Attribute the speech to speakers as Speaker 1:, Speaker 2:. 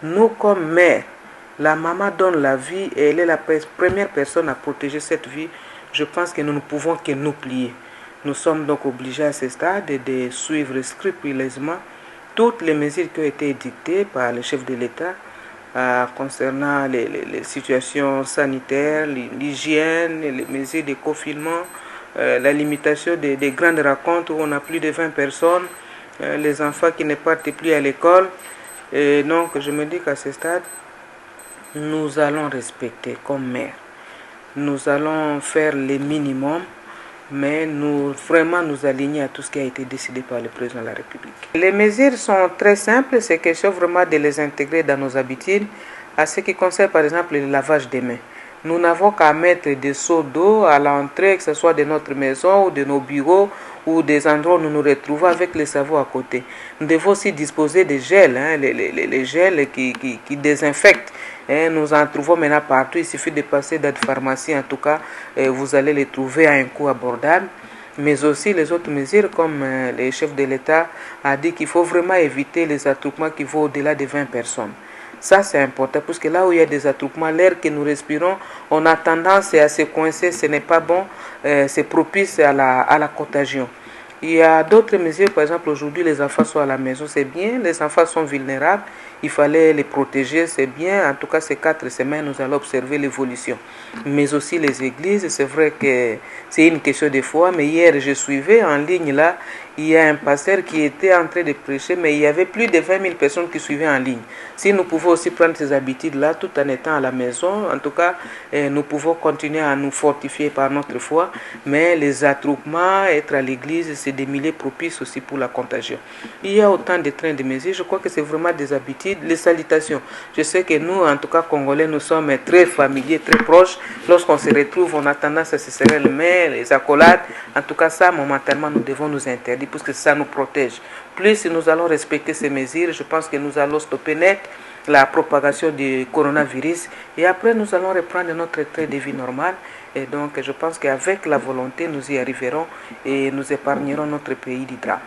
Speaker 1: Nous, comme mère, la maman donne la vie et elle est la première personne à protéger cette vie. Je pense que nous ne pouvons que nous plier. Nous sommes donc obligés à ce stade de suivre scrupuleusement toutes les mesures qui ont été dictées par le chef de l'État concernant les situations sanitaires, l'hygiène, les mesures de confinement, la limitation des grandes rencontres où on a plus de 20 personnes, les enfants qui ne partent plus à l'école. Et donc je me dis qu'à ce stade, nous allons respecter comme mère. Nous allons faire le minimum, mais vraiment nous aligner à tout ce qui a été décidé par le président de la République. Les mesures sont très simples, c'est question vraiment de les intégrer dans nos habitudes, à ce qui concerne par exemple le lavage des mains. Nous n'avons qu'à mettre des seaux d'eau à l'entrée, que ce soit de notre maison ou de nos bureaux ou des endroits où nous nous retrouvons avec le savon à côté. Nous devons aussi disposer de gels, les gels qui désinfectent. Nous en trouvons maintenant partout. Il suffit de passer dans des pharmacies, en tout cas, vous allez les trouver à un coût abordable. Mais aussi les autres mesures, comme le chef de l'État a dit qu'il faut vraiment éviter les attroupements qui vont au-delà de 20 personnes. Ça, c'est important, parce que là où il y a des attroupements, l'air que nous respirons, on a tendance à se coincer, ce n'est pas bon, c'est propice à la contagion. Il y a d'autres mesures, par exemple, aujourd'hui, les enfants sont à la maison, c'est bien, les enfants sont vulnérables, il fallait les protéger, c'est bien. En tout cas, ces 4 semaines, nous allons observer l'évolution. Mais aussi les églises, c'est vrai que c'est une question de foi, mais hier, je suivais en ligne là, il y a un pasteur qui était en train de prêcher, mais il y avait plus de 20 000 personnes qui suivaient en ligne. Si nous pouvons aussi prendre ces habitudes-là, tout en étant à la maison, en tout cas, nous pouvons continuer à nous fortifier par notre foi, mais les attroupements, être à l'église, c'est des milliers propices aussi pour la contagion. Il y a autant de trains de mesures, je crois que c'est vraiment des habitudes. Les salutations, je sais que nous, en tout cas Congolais, nous sommes très familiers, très proches. Lorsqu'on se retrouve, on a tendance à se serrer les mains, les accolades. En tout cas, ça, momentanément, nous devons nous interdire, puisque ça nous protège. Plus nous allons respecter ces mesures, je pense que nous allons stopper net la propagation du coronavirus. Et après, nous allons reprendre notre train de vie normal. Et donc, je pense qu'avec la volonté, nous y arriverons et nous épargnerons notre pays du drame.